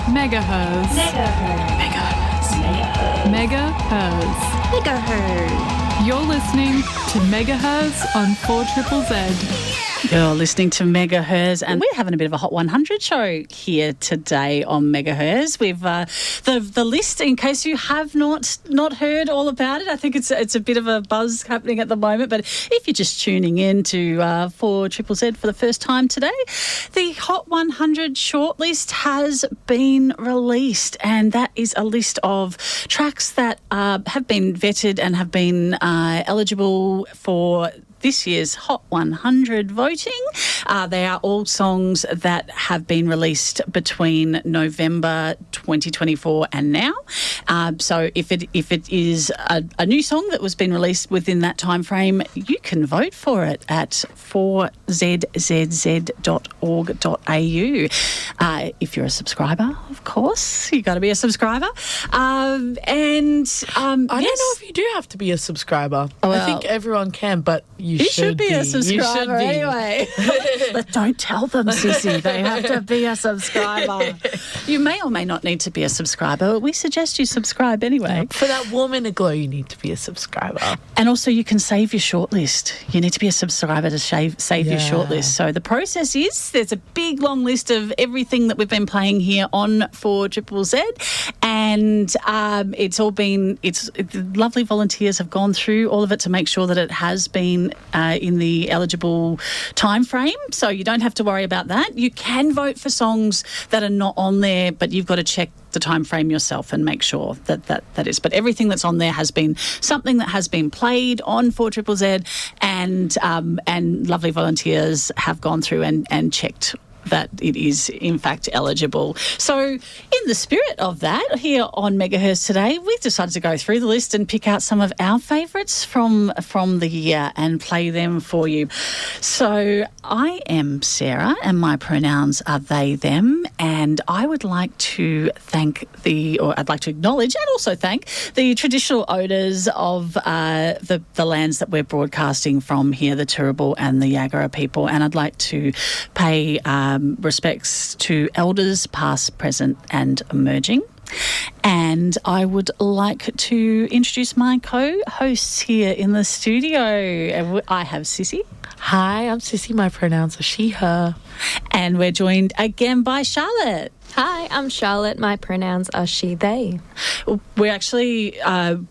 Megaherzzz. You're listening to Megaherzzz on 4ZZZ. You're listening to Megaherzzz, and we're having a bit of a Hot 100 show here today on Megaherzzz. We've the list, in case you have not heard all about it. I think it's a bit of a buzz happening at the moment, but if you're just tuning in to 4ZZZ for the first time today, the Hot 100 shortlist has been released, and that is a list of tracks that have been vetted and have been eligible for this year's Hot 100 voting. They are all songs that have been released between November 2024 and now. So if it is a new song that was been released within that time frame, you can vote for it at 4zzz.org.au. If you're a subscriber, of course, you got to be a subscriber. I don't know if you do have to be a subscriber. Well, I think everyone can, but you should be a subscriber anyway. But don't tell them, Sisi. They have to be a subscriber. You may or may not need to be a subscriber, but we suggest you subscribe anyway. For that warm inner glow, you need to be a subscriber. And also you can save your shortlist. You need to be a subscriber to save your shortlist. So the process is there's a big long list of everything that we've been playing here on 4ZZZ, and it's lovely volunteers have gone through all of it to make sure that it has been in the eligible time frame, so you don't have to worry about that. You can vote for songs that are not on there, but you've got to check the time frame yourself and make sure that is. But everything that's on there has been something that has been played on 4ZZZ, and lovely volunteers have gone through and checked that it is in fact eligible. So in the spirit of that, here on Megaherzzz today, we've decided to go through the list and pick out some of our favourites from the year and play them for you. So I am Sarah and my pronouns are they, them, and I would like to I'd like to acknowledge and also thank the traditional owners of the lands that we're broadcasting from here, the Turrbal and the Yagara people, and I'd like to pay respects to elders past, present and emerging. And I would like to introduce my co-hosts here in the studio. I have Sisi. Hi, I'm Sisi. My pronouns are she, her. And we're joined again by Charlotte. Hi, I'm Charlotte. My pronouns are she, they. We're actually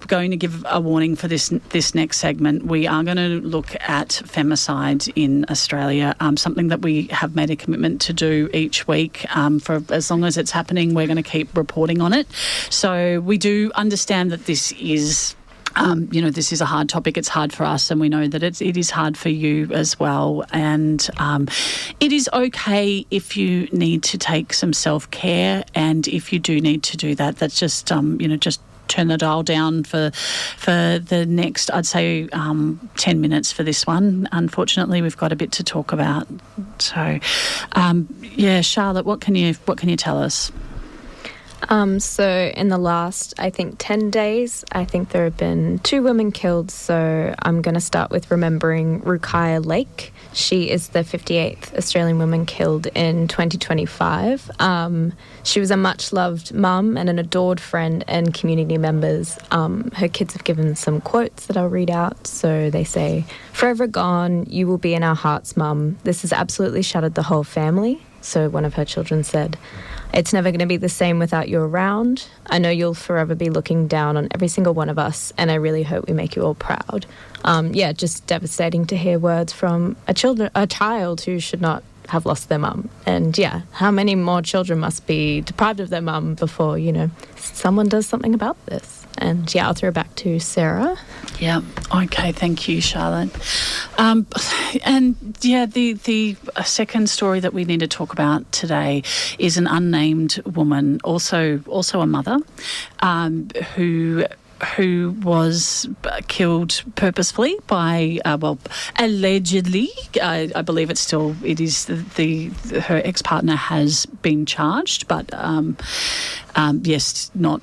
going to give a warning for this next segment. We are going to look at femicide in Australia, something that we have made a commitment to do each week. For as long as it's happening, we're going to keep reporting on it. So we do understand that this is this is a hard topic. It's hard for us, and we know that it is hard for you as well. And it is okay if you need to take some self-care, and if you do need to do that, that's just just turn the dial down for the next, I'd say, 10 minutes for this one. Unfortunately, we've got a bit to talk about. So, Charlotte, what can you tell us? So in the last, I think, 10 days, I think there have been 2 women killed. So I'm going to start with remembering Rukiah Lake. She is the 58th Australian woman killed in 2025. She was a much-loved mum and an adored friend and community members. Her kids have given some quotes that I'll read out. So they say, "Forever gone, you will be in our hearts, Mum. This has absolutely shattered the whole family." So one of her children said, "It's never going to be the same without you around. I know you'll forever be looking down on every single one of us, and I really hope we make you all proud." Just devastating to hear words from a child who should not have lost their mum. And how many more children must be deprived of their mum before, someone does something about this? And I'll throw back to Sarah. Yeah. Okay. Thank you, Charlotte. The second story that we need to talk about today is an unnamed woman, also a mother, who was killed purposefully by, allegedly. I believe it is her ex-partner has been charged, but yes, not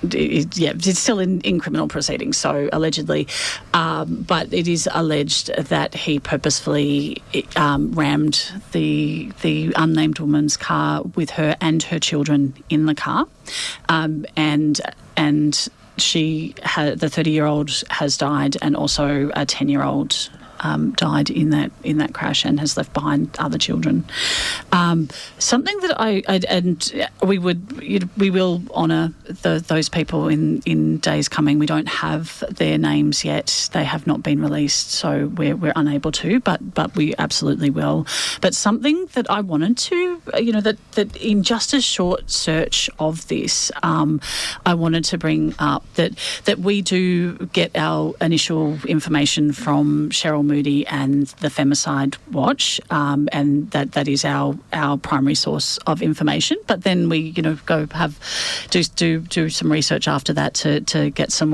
it's still in criminal proceedings, so allegedly. But it is alleged that he purposefully rammed the unnamed woman's car with her and her children in the car, and she had, the 30-year-old has died, and also a 10-year-old died in that crash and has left behind other children. Something that we will honour those people in days coming. We don't have their names yet; they have not been released, so we're unable to. But we absolutely will. But something that I wanted to, that in just a short search of this, I wanted to bring up that we do get our initial information from Sherele, Moody and the Femicide Watch, and that is our primary source of information. But then we go do some research after that to get some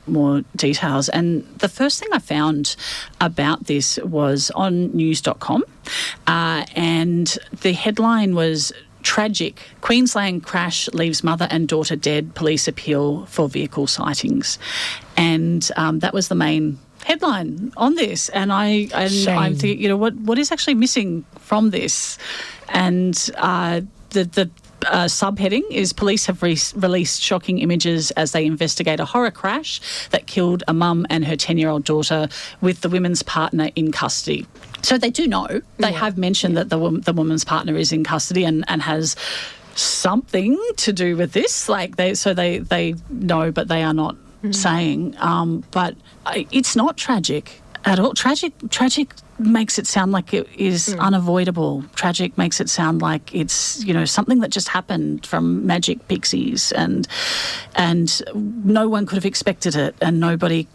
more details. And the first thing I found about this was on news.com, and the headline was "Tragic. Queensland crash leaves mother and daughter dead. Police appeal for vehicle sightings." And that was the main headline on this. And I'm thinking, what is actually missing from this? And the subheading is "Police have released shocking images as they investigate a horror crash that killed a mum and her 10-year-old daughter with the women's partner in custody." So they do know. They have mentioned that the woman's partner is in custody and has something to do with this. They know, but they are not saying. But it's not tragic at all. Tragic makes it sound like it is unavoidable. Tragic makes it sound like it's something that just happened from magic pixies, and no one could have expected it, and nobody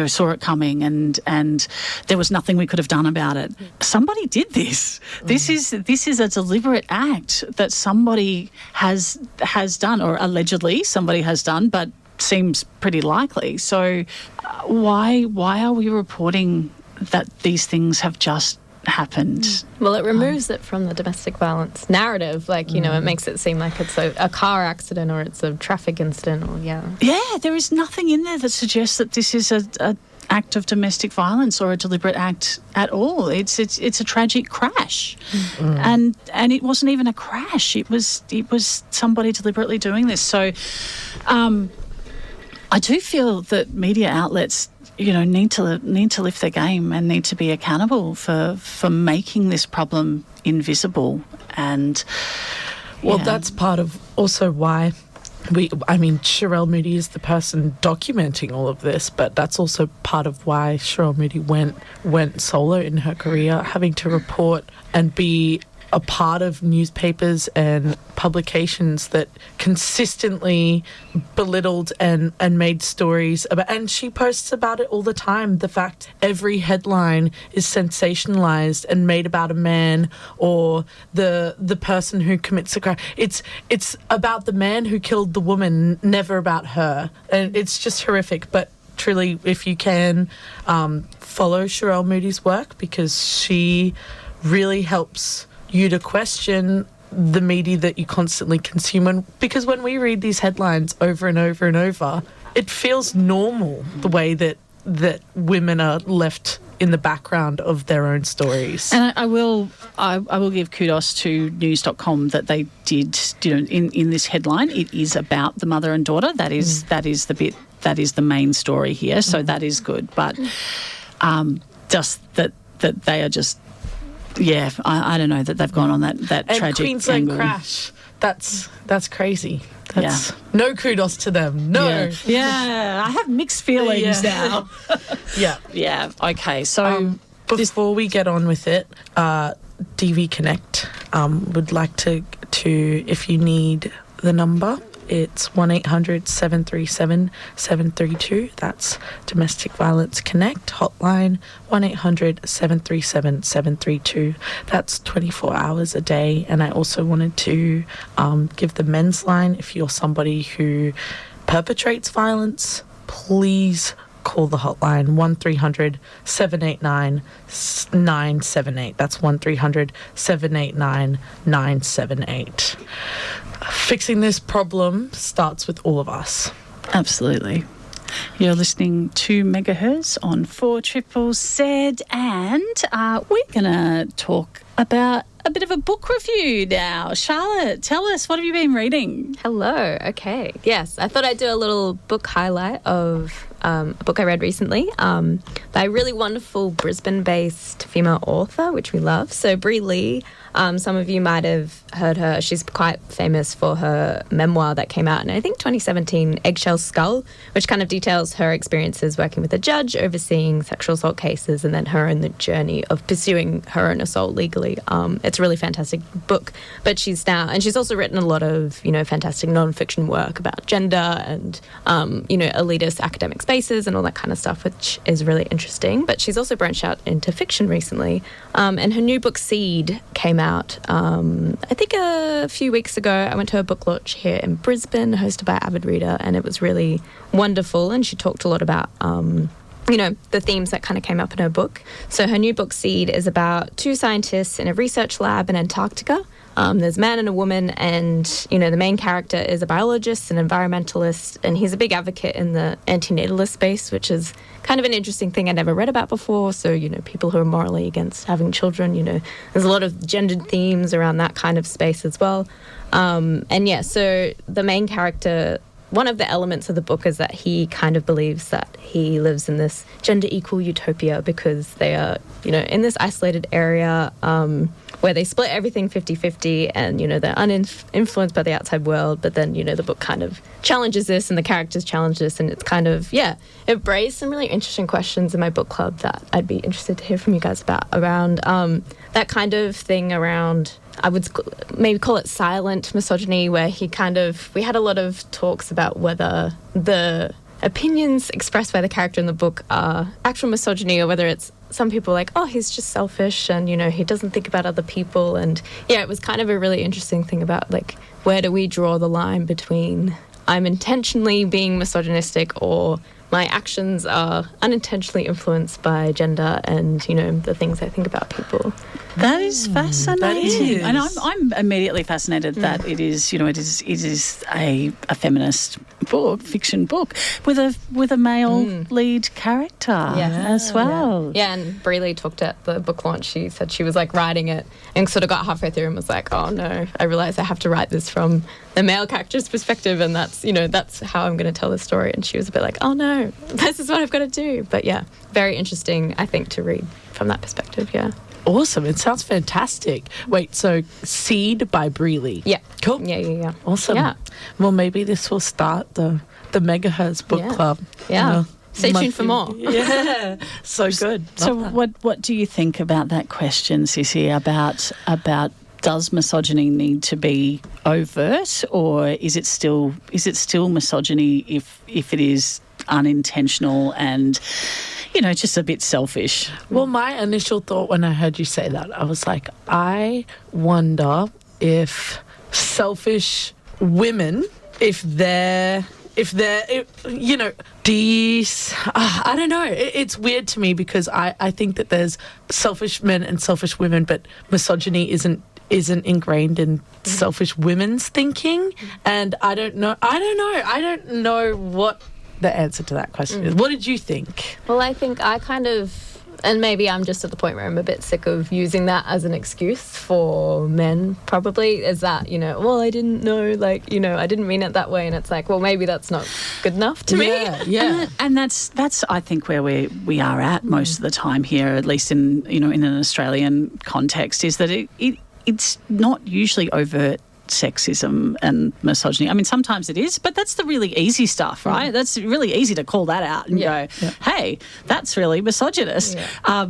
saw it coming, and there was nothing we could have done about it. Somebody did this. This is a deliberate act that somebody has done, or allegedly somebody has done, but seems pretty likely. So why are we reporting that these things have just happened? Well, it removes it from the domestic violence narrative. It makes it seem like it's a car accident or it's a traffic incident, or Yeah, there is nothing in there that suggests that this is a act of domestic violence or a deliberate act at all. It's a tragic crash, and it wasn't even a crash. It was somebody deliberately doing this. So, I do feel that media outlets, need to lift their game and need to be accountable for making this problem invisible. And that's part of also why Sherele Moody is the person documenting all of this, but that's also part of why Sherele Moody went solo in her career, having to report and be a part of newspapers and publications that consistently belittled and made stories about, and she posts about it all the time, the fact every headline is sensationalized and made about a man or the person who commits a crime. It's about the man who killed the woman, never about her, and it's just horrific. But truly, if you can follow Sherele Moody's work, because she really helps you to question the media that you constantly consume. Because when we read these headlines over and over and over, it feels normal the way that women are left in the background of their own stories. And I will give kudos to news.com that they did, in this headline, it is about the mother and daughter. That is the main story here. So that is good. But just that they are just, I don't know, that they've gone on that and tragic Queensland angle. crash. That's crazy. No kudos to them. No. Yeah, I have mixed feelings now. Yeah. Okay. So before we get on with it, DV Connect would like to if you need the number, it's 1-800-737-732. That's Domestic Violence Connect hotline, 1-800-737-732. That's 24 hours a day. And I also wanted to give the men's line. If you're somebody who perpetrates violence, please call the hotline, 1300-789-978. That's 1300-789-978. fixing this problem starts with all of us. Absolutely. You're listening to Megaherzzz on 4ZZZ, and we're going to talk about a bit of a book review now. Charlotte, tell us, what have you been reading? Hello. Okay. Yes, I thought I'd do a little book highlight of a book I read recently by a really wonderful Brisbane-based female author, which we love. So Bri Lee, some of you might have heard her. She's quite famous for her memoir that came out in, I think, 2017, Eggshell Skull, which kind of details her experiences working with a judge, overseeing sexual assault cases, and then her own journey of pursuing her own assault legally. It's a really fantastic book, but she's also written a lot of, fantastic non-fiction work about gender and, elitist academic spaces and all that kind of stuff, which is really interesting. But she's also branched out into fiction recently. And her new book, Seed, came out, I think a few weeks ago. I went to her book launch here in Brisbane, hosted by Avid Reader, and it was really wonderful. And she talked a lot about the themes that kind of came up in her book. So her new book, Seed, is about two scientists in a research lab in Antarctica. There's a man and a woman, and, the main character is a biologist, an environmentalist, and he's a big advocate in the antinatalist space, which is kind of an interesting thing I never read about before. So, people who are morally against having children, there's a lot of gendered themes around that kind of space as well. So the main character, one of the elements of the book is that he kind of believes that he lives in this gender equal utopia because they are, in this isolated area where they split everything 50-50 and, they're uninfluenced by the outside world. But then, the book kind of challenges this and the characters challenge this, and it's kind of, it raised some really interesting questions in my book club that I'd be interested to hear from you guys about, around that kind of thing around, I would maybe call it silent misogyny, where we had a lot of talks about whether the opinions expressed by the character in the book are actual misogyny or whether it's some people like, oh, he's just selfish and, he doesn't think about other people. And it was kind of a really interesting thing about, like, where do we draw the line between I'm intentionally being misogynistic or my actions are unintentionally influenced by gender and, the things I think about people. That is fascinating. That is. And I'm immediately fascinated that it is a feminist book, fiction book, with a male lead character as well. Yeah, and Bri Lee talked at the book launch. She said she was, like, writing it and sort of got halfway through and was like, oh, no, I realised I have to write this from the male character's perspective, and that's how I'm going to tell the story. And she was a bit like, oh, no, this is what I've got to do. But, very interesting, I think, to read from that perspective, Awesome. It sounds fantastic. Wait, so Seed by Bri Lee. Yeah. Cool. Yeah. Awesome. Yeah. Well, maybe this will start the Megaherzzz book club. Yeah. Stay tuned for more. Yeah. So good. So what do you think about that question, Sisi, about does misogyny need to be overt, or is it still misogyny if it is unintentional and just a bit selfish? Well, my initial thought when I heard you say that, I was like, I wonder if selfish women, I don't know. It's weird to me because I think that there's selfish men and selfish women, but misogyny isn't ingrained in selfish women's thinking. And I don't know what the answer to that question is. What did you think? Well, I think I kind of, and maybe I'm just at the point where I'm a bit sick of using that as an excuse for men, probably, is that, well, I didn't know, I didn't mean it that way. And it's like, well, maybe that's not good enough to me. Yeah. And that's I think where we are at most of the time here, at least in an Australian context, is that it's not usually overt sexism and misogyny. I mean, sometimes it is, but that's the really easy stuff, right? That's really easy to call that out and go, hey, that's really misogynist,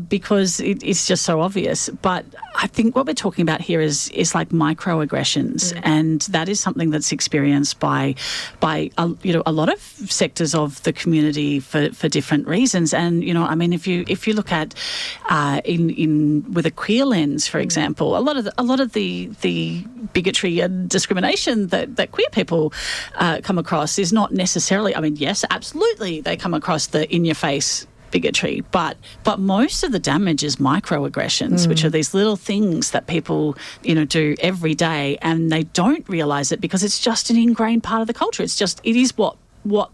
because it's just so obvious. But I think what we're talking about here is like microaggressions, and that is something that's experienced by a lot of sectors of the community for different reasons. And I mean, if you look at in with a queer lens, for example, a lot of the bigotry and discrimination that queer people come across is not necessarily, I mean, yes, absolutely, they come across the in-your-face bigotry. But most of the damage is microaggressions, which are these little things that people, do every day, and they don't realise it because it's just an ingrained part of the culture. It is what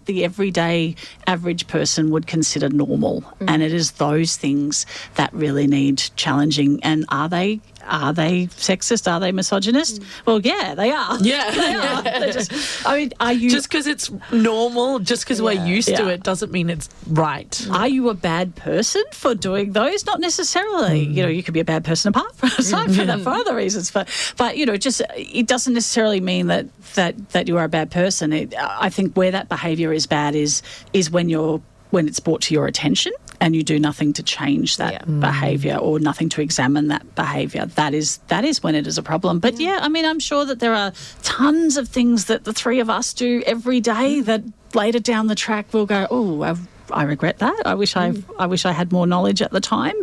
the everyday average person would consider normal. And it is those things that really need challenging. And are they sexist? Are they misogynist? Well, yeah, they are. Yeah. They are. They're just, are you... Just because it's normal, just because we're used to it, doesn't mean it's right. Are you a bad person for doing those? Not necessarily. You could be a bad person aside from that for other reasons. But just it doesn't necessarily mean that you are a bad person. I think where that behaviour is bad is when it's brought to your attention and you do nothing to change that behaviour or nothing to examine that behaviour. That is when it is a problem. But I'm sure that there are tons of things that the three of us do every day that later down the track we'll go, oh, I regret that. I wish I had more knowledge at the time.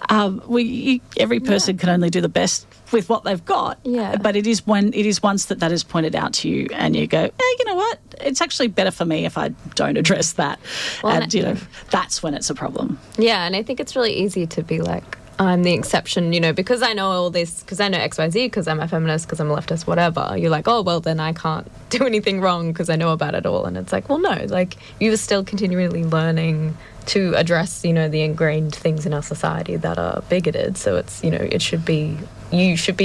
Every person can only do the best with what they've got. Yeah. But it is once that is pointed out to you and you go, hey, you know what? It's actually better for me if I don't address that. Well, and that's when it's a problem. Yeah, and I think it's really easy to be like, I'm the exception, because I know all this, because I know X, Y, Z, because I'm a feminist, because I'm a leftist, whatever. You're like, oh, well, then I can't do anything wrong because I know about it all. And it's like, well, no, like you are still continually learning to address, the ingrained things in our society that are bigoted. So it's, you should be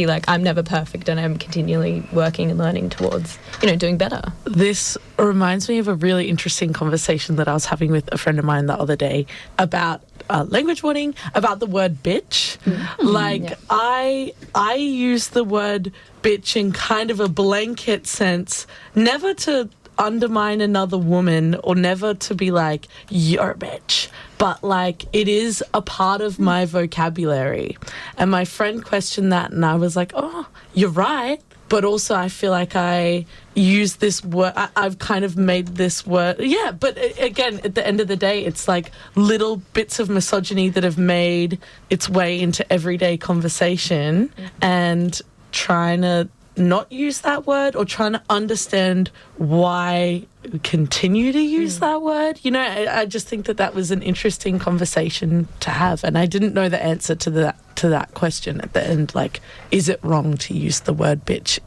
like, I'm never perfect and I'm continually working and learning towards, doing better. This reminds me of a really interesting conversation that I was having with a friend of mine the other day about language warning, about the word bitch. I use the word bitch in kind of a blanket sense, never to undermine another woman or never to be like, you're a bitch. But, like, it is a part of my vocabulary. And my friend questioned that and I was like, oh, you're right. But also I feel like I use this word, I've kind of made this word. Yeah, but again, at the end of the day, it's like little bits of misogyny that have made its way into everyday conversation and trying to not use that word or trying to understand why we continue to use that word. I just think that was an interesting conversation to have, and I didn't know the answer to that question at the end. Like, is it wrong to use the word bitch?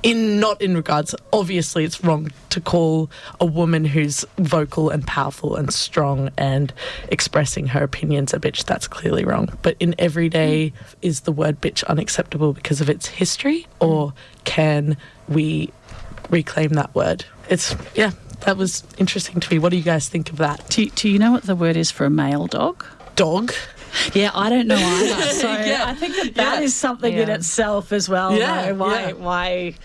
Not in regards, obviously it's wrong to call a woman who's vocal and powerful and strong and expressing her opinions a bitch. That's clearly wrong. But in everyday, is the word bitch unacceptable because of its history, or can we reclaim that word? That was interesting to me. What do you guys think of that? Do you know what the word is for a male dog? Dog? Yeah, I don't know either. So I think that is something in itself as well. Yeah, Why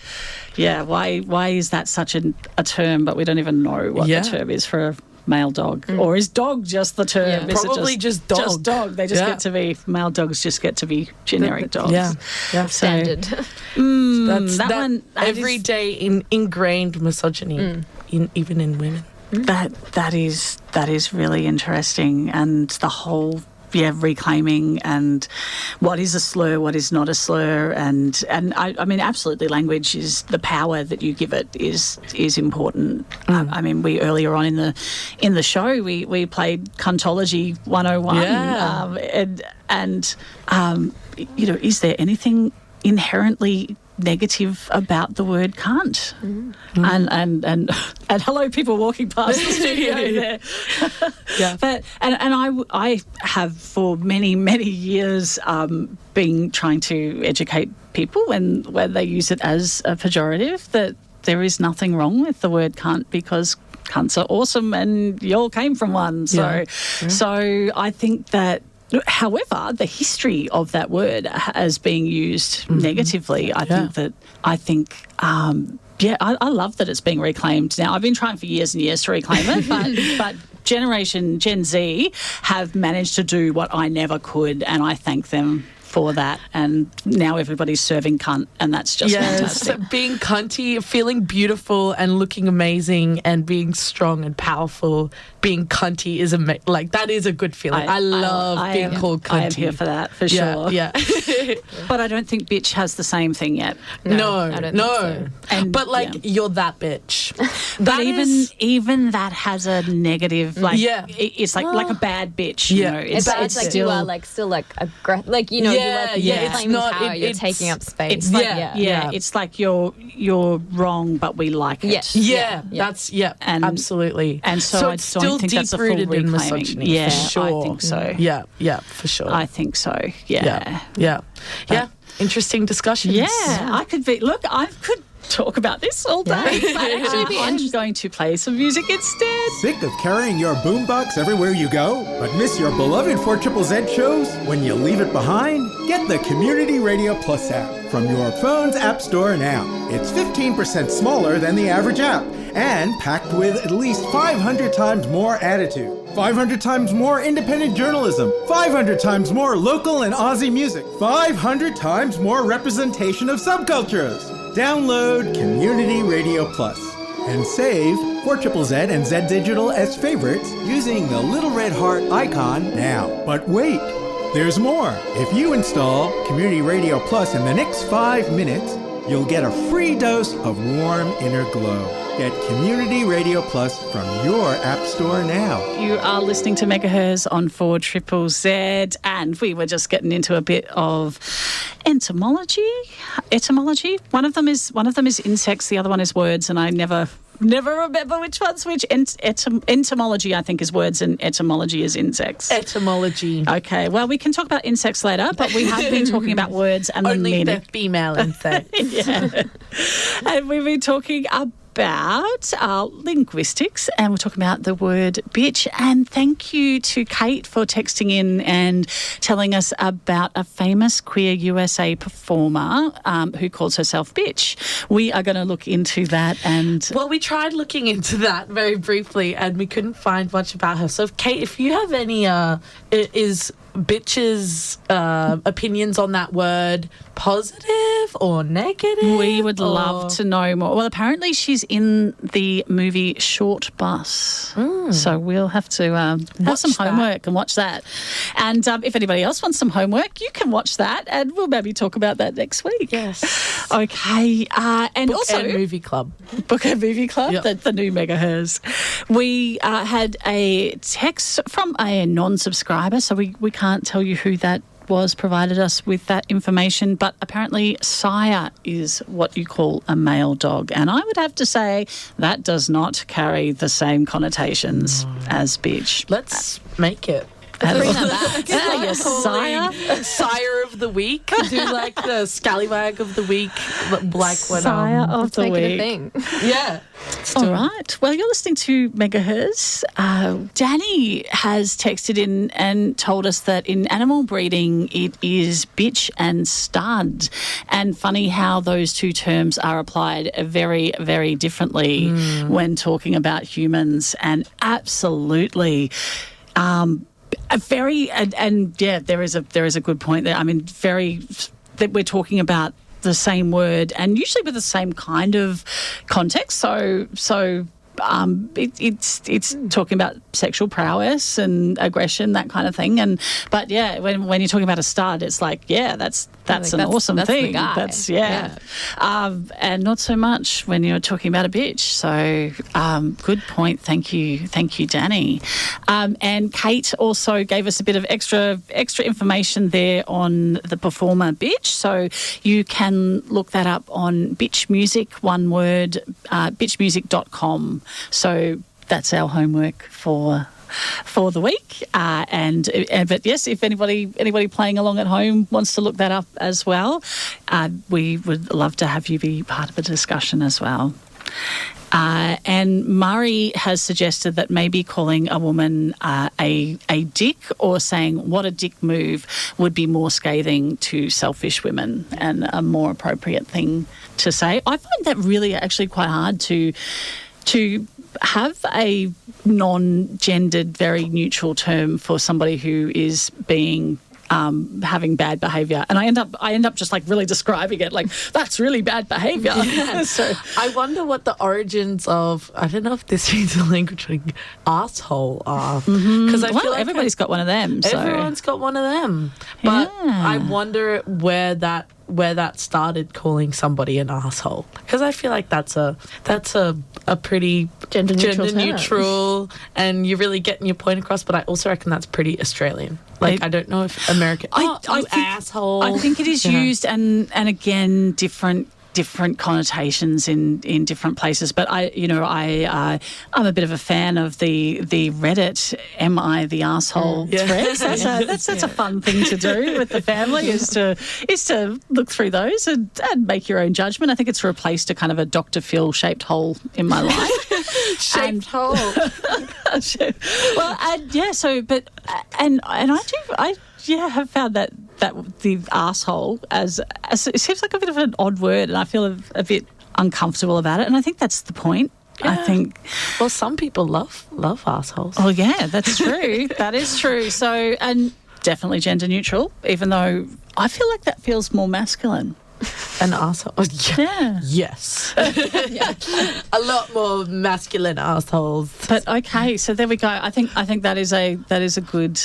is that such a term, but we don't even know what the term is for a male dog? Or is dog just the term? Yeah, probably just dog. Just dog. They just get to be, male dogs just get to be generic dogs. Yeah. Standard. That one everyday ingrained misogyny, even in women. That is really interesting, and the whole reclaiming and what is a slur, what is not a slur, and I mean absolutely language is the power that you give it is important. I mean, we earlier on in the show we played Cuntology 101, is there anything inherently negative about the word cunt? And hello, people walking past the studio there. But I have for many years been trying to educate people when they use it as a pejorative that there is nothing wrong with the word cunt because cunts are awesome and you all came from one. So I think that, however, the history of that word as being used negatively, I think I love that it's being reclaimed now. I've been trying for years and years to reclaim it, but Generation Gen Z have managed to do what I never could, and I thank them for that, and now everybody's serving cunt, and that's just fantastic. Being cunty, feeling beautiful and looking amazing and being strong and powerful, being cunty is that is a good feeling. I love being called cunty. I am here for that, for sure. Yeah. But I don't think bitch has the same thing yet. No. I don't think so. And, but you're that bitch. But even that has a negative, it's like a bad bitch. You know, it's like still, you are still aggressive, you're claiming power, you're taking up space. It's it's like you're wrong, but we like it. Absolutely. And so I it's don't still think that's a full deep-rooted in reclaiming. misogyny. Yeah, for sure. I think so. Yeah, for sure. I think so. Yeah. Interesting discussions. Yeah, I could talk about this all day, but actually I'm just going to play some music instead. Sick of carrying your boombox everywhere you go, but miss your beloved 4ZZZ shows? When you leave it behind, get the Community Radio Plus app from your phone's app store now. It's 15% smaller than the average app and packed with at least 500 times more attitude, 500 times more independent journalism, 500 times more local and Aussie music, 500 times more representation of subcultures. Download Community Radio Plus and save 4ZZZ and Z Digital as favorites using the little red heart icon now. But wait, there's more. If you install Community Radio Plus in the next 5 minutes, you'll get a free dose of warm inner glow. Get Community Radio Plus from your app store now. You are listening to Megaherzzz on 4ZZZ, and we were just getting into a bit of etymology. One of them is insects, the other one is words, and I never remember which one's which. Entomology, I think, is words, and etymology is insects. Etymology. Okay, well, we can talk about insects later, but we have been talking about words and only the meaning. the female insects. Yeah. And we've been talking about linguistics, and we're talking about the word bitch. And thank you to Kate for texting in and telling us about a famous queer USA performer who calls herself bitch. We are going to look into that. And well, we tried looking into that very briefly and we couldn't find much about her. So Kate, if you have any bitches opinions on that word, positive or negative? We would love to know more. Well, apparently she's in the movie Short Bus. So we'll have to have some homework and watch that. And if anybody else wants some homework, you can watch that, and we'll maybe talk about that next week. Yes. Okay. And Book also... and Movie Club. Book and Movie Club, yep. the new Megaherzzz. We had a text from a non-subscriber, so we can't tell you who that was, provided us with that information, but apparently sire is what you call a male dog, and I would have to say that does not carry the same connotations as bitch. Let's make it. Bring that back. Yes, Sire of the week. Do like the scallywag of the week, like when Sire of the make week. it a thing. Yeah. All right. Well, you're listening to Megaherzzz. Danny has texted in and told us that in animal breeding it is bitch and stud. And funny how those two terms are applied very, very differently when talking about humans. And absolutely... there is a good point there. I mean, that we're talking about the same word and usually with the same kind of context. So it's talking about sexual prowess and aggression, that kind of thing. But when you're talking about a stud, it's like, that's an awesome thing. The guy. That's and not so much when you're talking about a bitch. So good point. Thank you, Danny. And Kate also gave us a bit of extra information there on the performer bitch. So you can look that up on Bitch Music, one word, bitchmusic.com. So that's our homework for the week. But yes, if anybody playing along at home wants to look that up as well, we would love to have you be part of a discussion as well. And Murray has suggested that maybe calling a woman a dick or saying what a dick move would be more scathing to selfish women and a more appropriate thing to say. I find that really actually quite hard to have a non-gendered, very neutral term for somebody who is being having bad behaviour, and I end up just like really describing it like that's really bad behaviour. Yeah. So I wonder what the origins of, I don't know if this means a language thing, arsehole are. Because I feel like everybody's got one of them. So. Everyone's got one of them. But I wonder where that started, calling somebody an arsehole. Because I feel like that's a pretty Gender neutral, and you're really getting your point across. But I also reckon that's pretty Australian. Like, I don't know if American. I think, asshole. I think it is used, and again, different connotations in different places. But I'm a bit of a fan of the Reddit "Am I the Arsehole" threads. That's a fun thing to do with the family, is to look through those and make your own judgment. I think it's replaced a kind of a Dr. Phil shaped hole in my life. Shaped hole. Well, I have found that the arsehole as it seems like a bit of an odd word, and I feel a bit uncomfortable about it, and I think that's the point. Yeah. I think. Well, some people love arseholes. Oh yeah, that's true. That is true. So, and definitely gender neutral, even though I feel like that feels more masculine. An arsehole. Oh, Yeah. Yes. A lot more masculine arseholes. But okay, so there we go. I think that is a good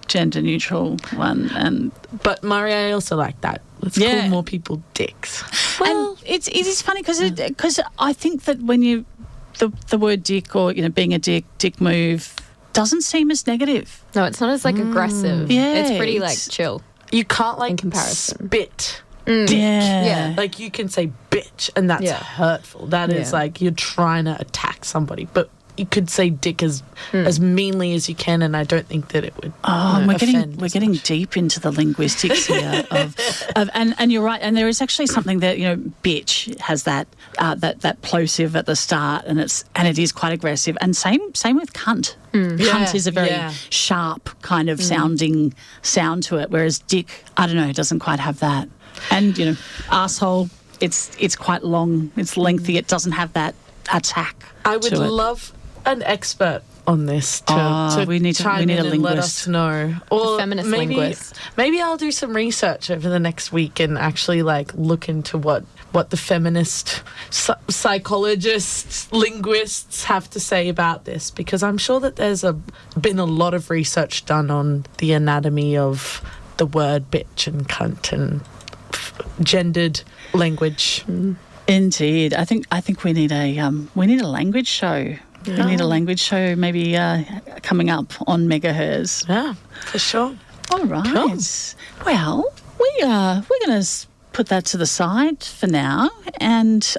gender neutral one. But Murray, I also like that. Let's call more people dicks. Well, and it is funny because I think that when the word dick, or being a dick move, doesn't seem as negative. No, it's not as like aggressive. Yeah, it's pretty like chill. You can't like in comparison. spit. Dick. Yeah. Like, you can say bitch, and that's hurtful. That is like you're trying to attack somebody. But you could say dick as meanly as you can, and I don't think that it would. Oh, we're getting deep into the linguistics here and you're right. And there is actually something that bitch has that plosive at the start, and it is quite aggressive. And same with cunt. Cunt is a very sharp kind of sound to it, whereas dick, I don't know, doesn't quite have that. And arsehole, it's quite long, it's lengthy, it doesn't have that attack. I would love an expert on this to we need a chime in linguist. and let us know. Or a feminist linguist. Maybe I'll do some research over the next week and actually look into what the feminist psychologists, linguists have to say about this, because I'm sure that there's been a lot of research done on the anatomy of the word bitch and cunt and gendered language. Indeed, I think we need a language show. We need a language show maybe coming up on Megaherzzz. Yeah, for sure. All right. Cool. Well, we're going to put that to the side for now and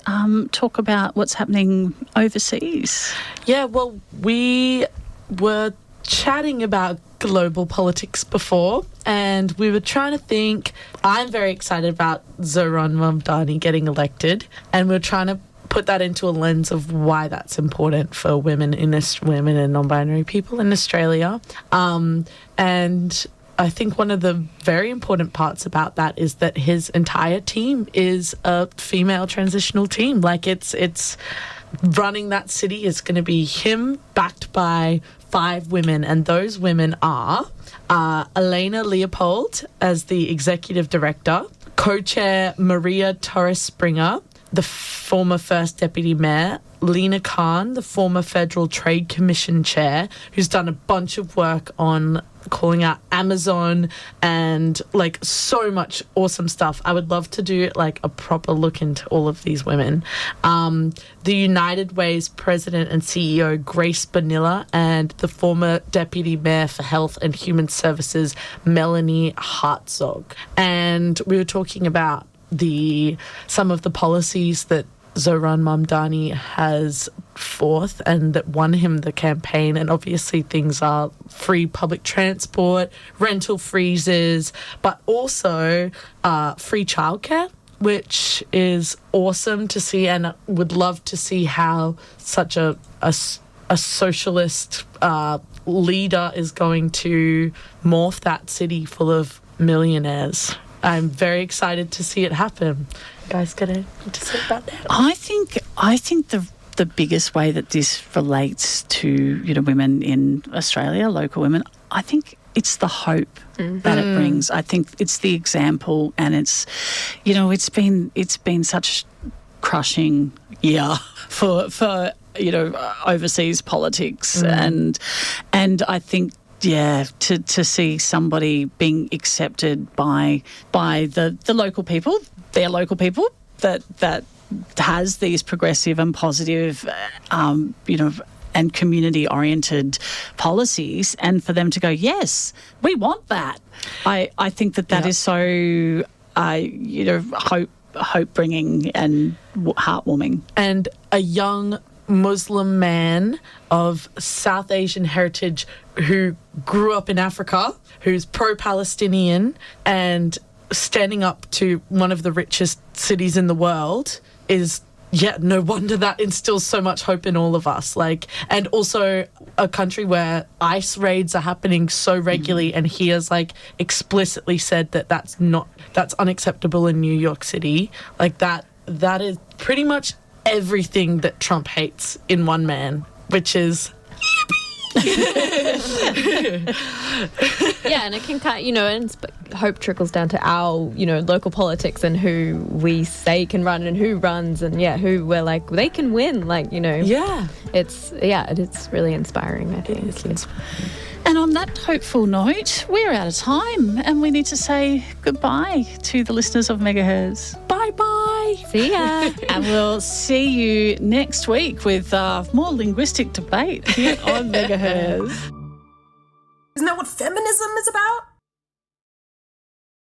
talk about what's happening overseas. Yeah, well, we were chatting about global politics before, and we were trying to think. I'm very excited about Zoran Mamdani getting elected, and we're trying to put that into a lens of why that's important for women and non-binary people in Australia. And I think one of the very important parts about that is that his entire team is a female transitional team. Like, it's running that city is going to be him, backed by 5 women, and those women are Elena Leopold as the executive director, co-chair Maria Torres-Springer, the former First Deputy Mayor, Lena Khan, the former Federal Trade Commission Chair, who's done a bunch of work on calling out Amazon and so much awesome stuff. I would love to do a proper look into all of these women. The United Way's President and CEO, Grace Bonilla, and the former Deputy Mayor for Health and Human Services, Melanie Hartzog. And we were talking about some of the policies that Zoran Mamdani has forth and that won him the campaign. And obviously things are free public transport, rental freezes, but also free childcare, which is awesome to see, and would love to see how such a socialist leader is going to morph that city full of millionaires. I'm very excited to see it happen. You guys got anything to say about that? I think the biggest way that this relates to women in Australia, local women, I think it's the hope that it brings. I think it's the example, and it's, you know, it's been such crushing year for you know, overseas politics, and I think, yeah, to see somebody being accepted by the local people, their local people, that has these progressive and positive, you know, and community-oriented policies, and for them to go, yes, we want that. I think that is so, you know, hope-bringing and heartwarming. And a young Muslim man of South Asian heritage who grew up in Africa, who's pro-Palestinian and standing up to one of the richest cities in the world is, yeah, no wonder that instills so much hope in all of us. Like, and also a country where ICE raids are happening so regularly, and he has like explicitly said that that's unacceptable in New York City. Like that is pretty much everything that Trump hates in one man, which is yeah, and it can kind of, you know, and hope trickles down to our, you know, local politics and who we say can run and who runs, and who we're like, they can win, like, you know. It's really inspiring, I think. And on that hopeful note, we're out of time, and we need to say goodbye to the listeners of Megaherzzz. Bye-bye. See ya. And we'll see you next week with more linguistic debate here on Megaherzzz. Isn't that what feminism is about?